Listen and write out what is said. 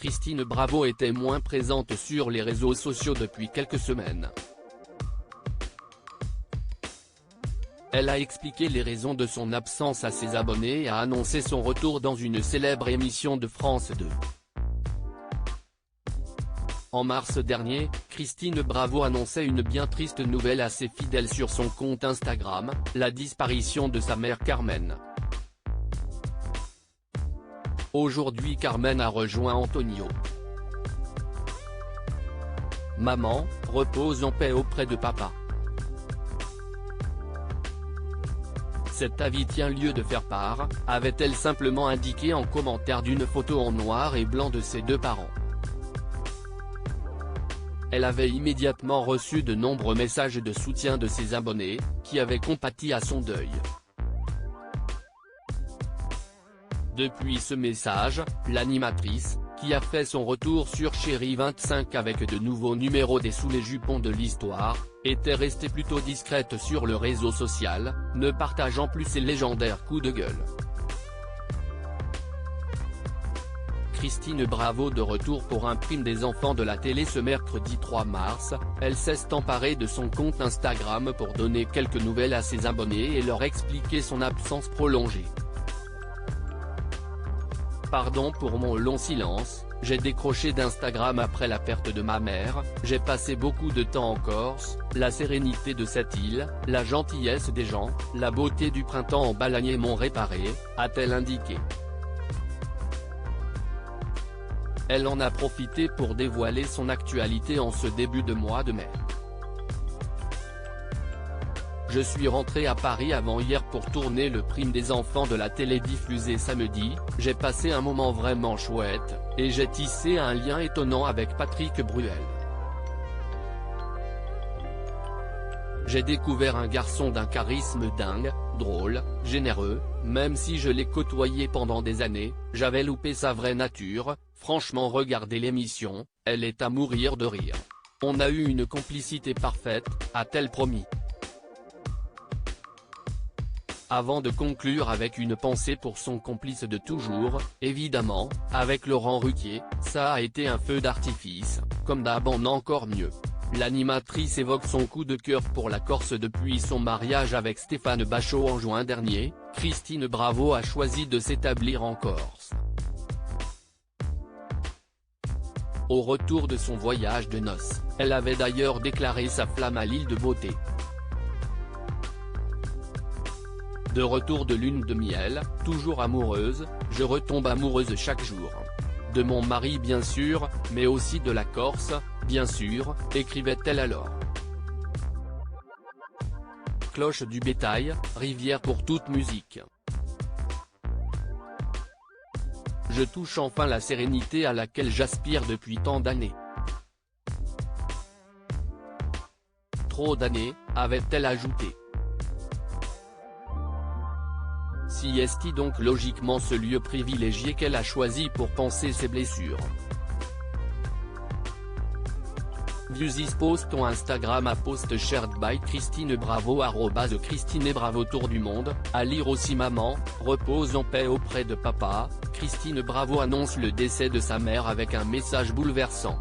Christine Bravo était moins présente sur les réseaux sociaux depuis quelques semaines. Elle a expliqué les raisons de son absence à ses abonnés et a annoncé son retour dans une célèbre émission de France 2. En mars dernier, Christine Bravo annonçait une bien triste nouvelle à ses fidèles sur son compte Instagram, la disparition de sa mère Carmen. Aujourd'hui Carmen a rejoint Antonio. Maman, repose en paix auprès de papa. Cet avis tient lieu de faire part, avait-elle simplement indiqué en commentaire d'une photo en noir et blanc de ses deux parents. Elle avait immédiatement reçu de nombreux messages de soutien de ses abonnés, qui avaient compati à son deuil. Depuis ce message, l'animatrice, qui a fait son retour sur Chérie 25 avec de nouveaux numéros des Sous les jupons de l'histoire, était restée plutôt discrète sur le réseau social, ne partageant plus ses légendaires coups de gueule. Christine Bravo de retour pour un prime des enfants de la télé ce mercredi 3 mars, elle s'est emparée de son compte Instagram pour donner quelques nouvelles à ses abonnés et leur expliquer son absence prolongée. Pardon pour mon long silence, j'ai décroché d'Instagram après la perte de ma mère, j'ai passé beaucoup de temps en Corse, la sérénité de cette île, la gentillesse des gens, la beauté du printemps en balagnés m'ont réparé, a-t-elle indiqué. Elle en a profité pour dévoiler son actualité en ce début de mois de mai. Je suis rentré à Paris avant-hier pour tourner le prime des enfants de la télé diffusé samedi, j'ai passé un moment vraiment chouette, et j'ai tissé un lien étonnant avec Patrick Bruel. J'ai découvert un garçon d'un charisme dingue, drôle, généreux, même si je l'ai côtoyé pendant des années, j'avais loupé sa vraie nature, franchement regardez l'émission, elle est à mourir de rire. On a eu une complicité parfaite, a-t-elle promis. Avant de conclure avec une pensée pour son complice de toujours, évidemment, avec Laurent Ruquier, ça a été un feu d'artifice, comme d'hab en encore mieux. L'animatrice évoque son coup de cœur pour la Corse depuis son mariage avec Stéphane Bachot en juin dernier, Christine Bravo a choisi de s'établir en Corse. Au retour de son voyage de noces, elle avait d'ailleurs déclaré sa flamme à l'île de beauté. De retour de lune de miel, toujours amoureuse, je retombe amoureuse chaque jour. De mon mari bien sûr, mais aussi de la Corse, bien sûr, écrivait-elle alors. Cloche du bétail, rivière pour toute musique. Je touche enfin la sérénité à laquelle j'aspire depuis tant d'années. Trop d'années, avait-elle ajouté. Si est donc logiquement ce lieu privilégié qu'elle a choisi pour panser ses blessures. This post on Instagram a post shared by Christine Bravo @Christine Bravo Tour du monde, à lire aussi maman, repose en paix auprès de papa, Christine Bravo annonce le décès de sa mère avec un message bouleversant.